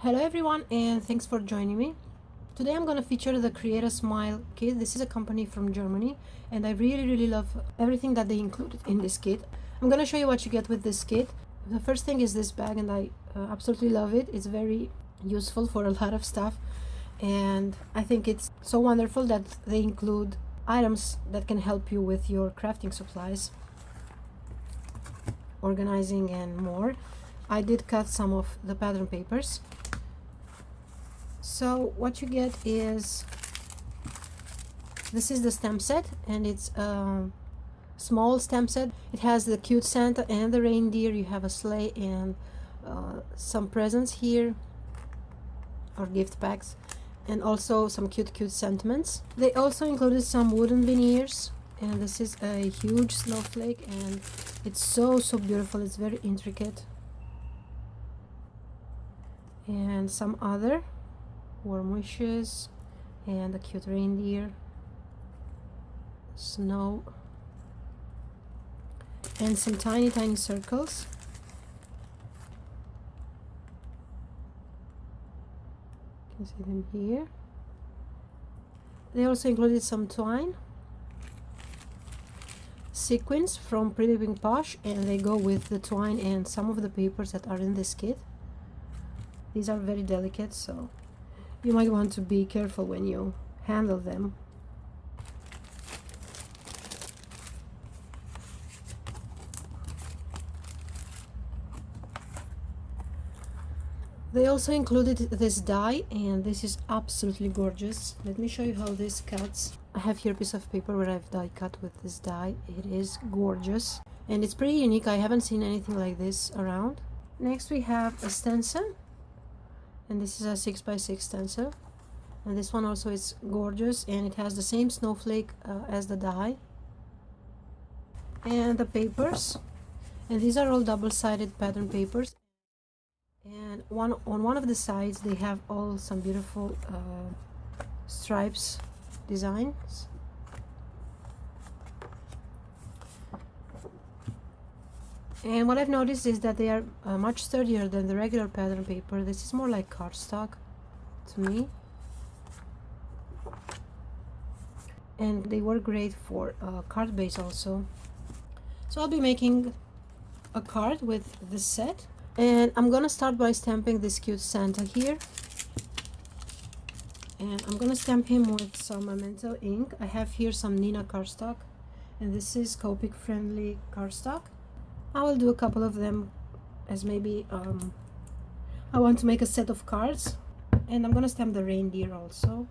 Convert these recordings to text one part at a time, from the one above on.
Hello everyone and thanks for joining me. Today I'm going to feature the Create a Smile kit. This is a company from Germany and I really love everything that they included in this kit. I'm going to show you what you get with this kit. The first thing is this bag and I absolutely love it. It's very useful for a lot of stuff and I think it's so wonderful that they include items that can help you with your crafting supplies, organizing and more. I did cut some of the pattern papers. So what you get is, this is the stamp set and it's a small stamp set. It has the cute Santa and the reindeer. You have a sleigh and some presents here, or gift packs, and also some cute sentiments. They also included some wooden veneers, and this is a huge snowflake and it's so beautiful. It's very intricate. And some other warm wishes and a cute reindeer, snow, and some tiny circles. You can see them here. They also included some twine, sequins from Pretty Pink Posh, and they go with the twine and some of the papers that are in this kit. These are very delicate, so you might want to be careful when you handle them. They also included this die, and this is absolutely gorgeous. Let me show you how this cuts. I have here a piece of paper where I've die cut with this die. It is gorgeous and it's pretty unique. I haven't seen anything like this around. Next we have a stencil, and this is a 6x6 stencil, and this one also is gorgeous and it has the same snowflake as the die. And the papers, and these are all double-sided pattern papers, and on one of the sides they have all some beautiful stripes designs. And what I've noticed is that they are much sturdier than the regular pattern paper. This is more like cardstock to me. And they work great for card base also. So I'll be making a card with this set. And I'm gonna start by stamping this cute Santa here. And I'm gonna stamp him with some Memento ink. I have here some Neenah cardstock, and this is Copic friendly cardstock. I will do a couple of them as maybe I want to make a set of cards. And I'm gonna stamp the reindeer also.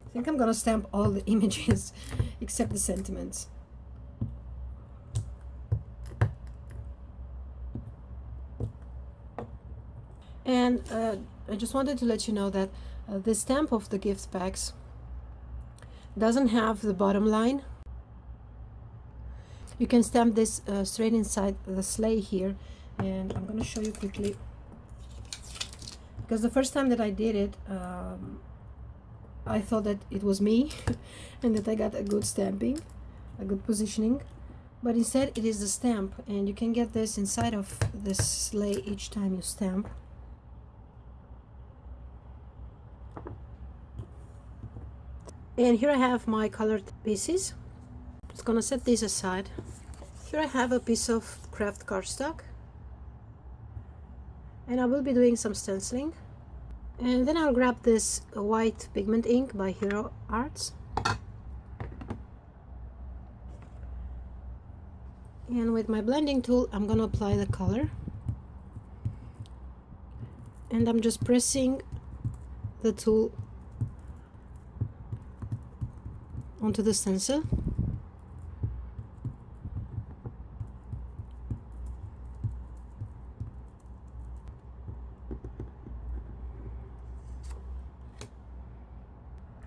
I think I'm gonna stamp all the images except the sentiments. And I just wanted to let you know that the stamp of the gift packs doesn't have the bottom line. You can stamp this straight inside the sleigh here, and I'm going to show you quickly, because the first time that I did it I thought that it was me and that I got a good stamping, a good positioning, but instead it is the stamp, and you can get this inside of this sleigh each time you stamp. And here I have my colored pieces. Just gonna set these aside. Here I have a piece of craft cardstock, and I will be doing some stenciling. And then I'll grab this white pigment ink by Hero Arts, and with my blending tool I'm gonna apply the color, and I'm just pressing the tool onto the stencil.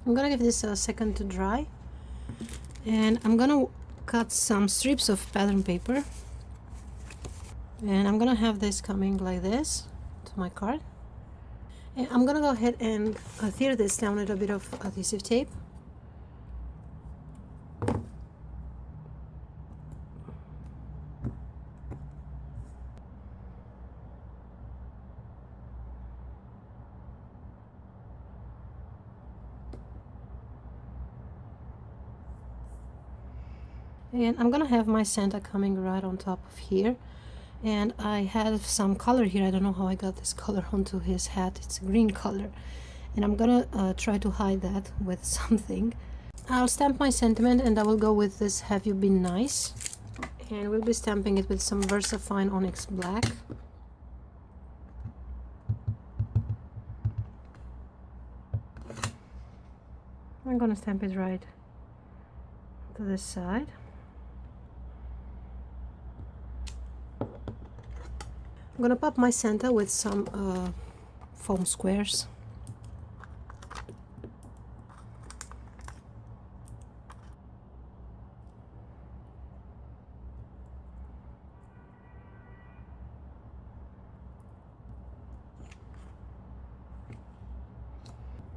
I'm gonna give this a second to dry, and I'm gonna cut some strips of pattern paper, and I'm gonna have this coming like this to my card. And I'm gonna go ahead and adhere this down with a bit of adhesive tape. And I'm gonna have my Santa coming right on top of here. And I have some color here. I don't know how I got this color onto his hat. It's a green color. And I'm gonna try to hide that with something. I'll stamp my sentiment, and I will go with this Have You Been Nice. And we'll be stamping it with some VersaFine Onyx Black. I'm gonna stamp it right to this side. I'm gonna pop my Santa with some foam squares.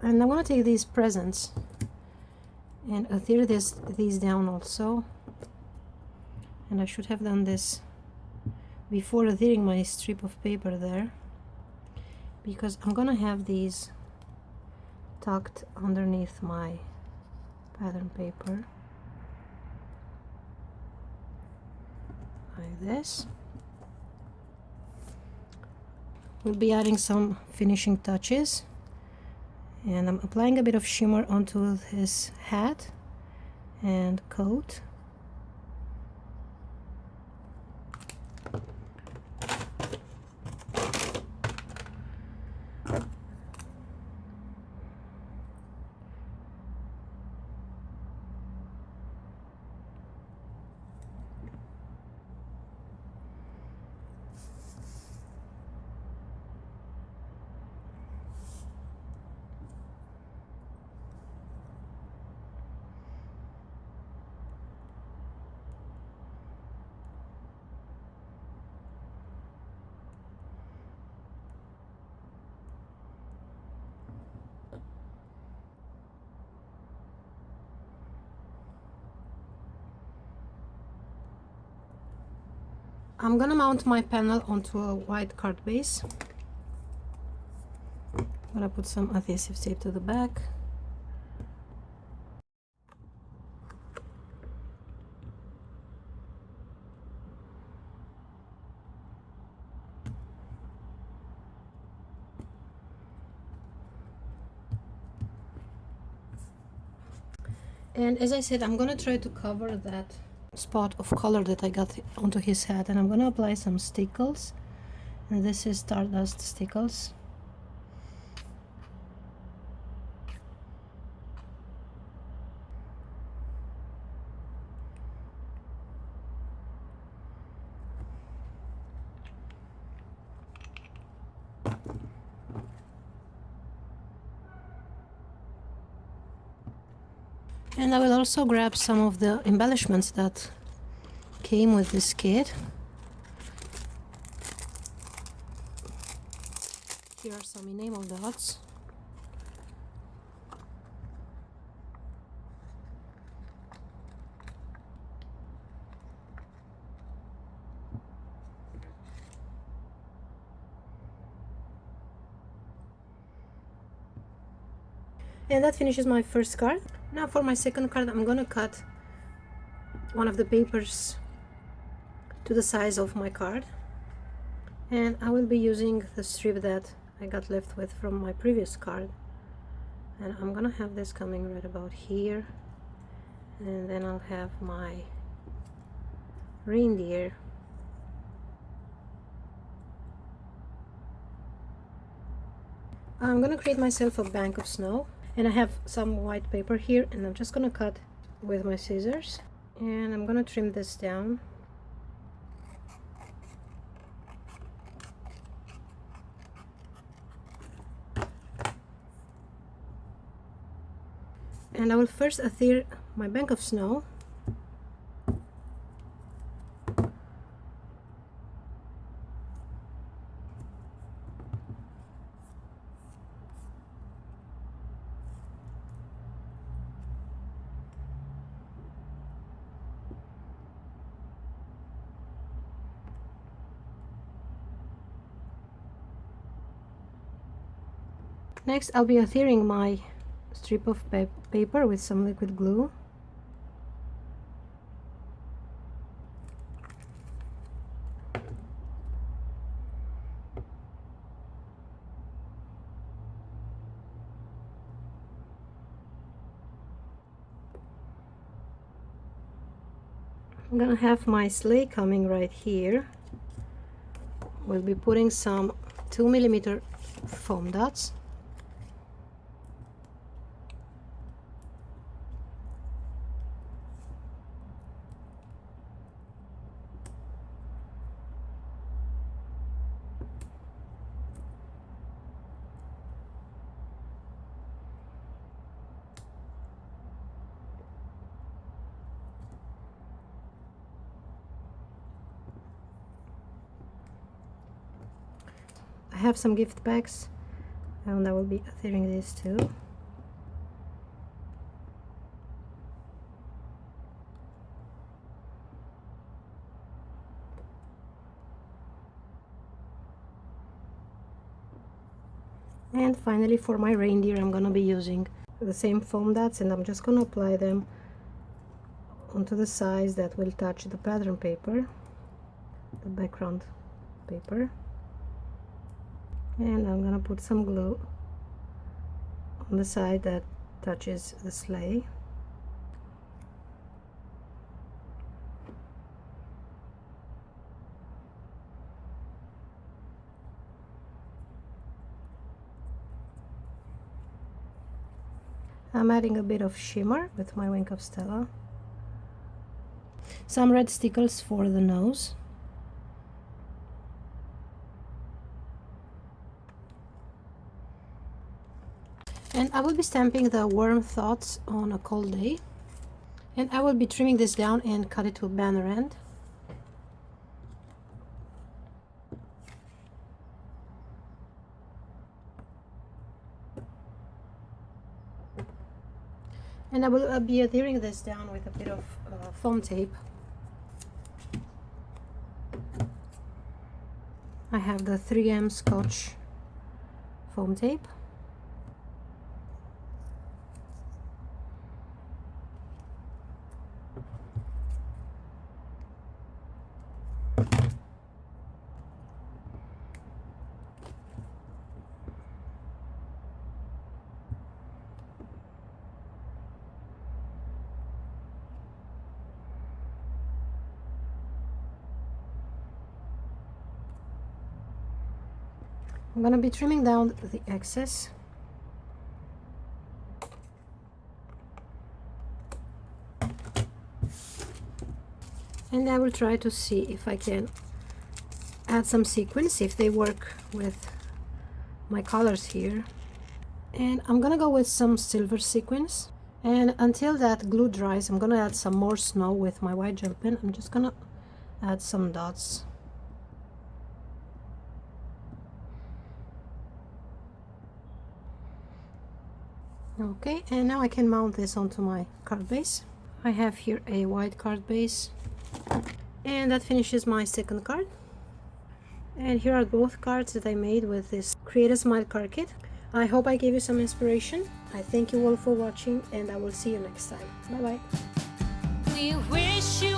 And I'm gonna take these presents and adhere these down also. And I should have done this before adhering my strip of paper there, because I'm gonna have these tucked underneath my pattern paper like this. We'll be adding some finishing touches, and I'm applying a bit of shimmer onto his hat and coat. I'm gonna mount my panel onto a white card base. I'm gonna put some adhesive tape to the back. And as I said, I'm gonna try to cover that spot of color that I got onto his hat, and I'm gonna apply some stickles, and this is Stardust stickles. And I will also grab some of the embellishments that came with this kit. Here are some enamel dots. And that finishes my first card. Now for my second card, I'm gonna cut one of the papers to the size of my card. And I will be using the strip that I got left with from my previous card. And I'm gonna have this coming right about here. And then I'll have my reindeer. I'm gonna create myself a bank of snow. And I have some white paper here, and I'm just gonna cut with my scissors, and I'm gonna trim this down. And I will first adhere my bank of snow. Next, I'll be adhering my strip of paper with some liquid glue. I'm gonna have my sleigh coming right here. We'll be putting some 2mm foam dots. I have some gift bags and I will be adhering these too. And finally, for my reindeer, I'm gonna be using the same foam dots, and I'm just gonna apply them onto the sides that will touch the pattern paper, the background paper. And I'm gonna put some glue on the side that touches the sleigh. I'm adding a bit of shimmer with my Wink of Stella. Some red stickles for the nose. And I will be stamping the warm thoughts on a cold day. And I will be trimming this down and cut it to a banner end. And I will be adhering this down with a bit of foam tape. I have the 3M Scotch foam tape. I'm going to be trimming down the excess. And I will try to see if I can add some sequins, if they work with my colors here. And I'm gonna go with some silver sequins. And until that glue dries, I'm gonna add some more snow with my white gel pen. I'm just gonna add some dots. Okay, and now I can mount this onto my card base. I have here a white card base, and that finishes my second card. And here are both cards that I made with this Create a Smile card kit. I hope I gave you some inspiration. I thank you all for watching, and I will see you next time. Bye bye. We wish you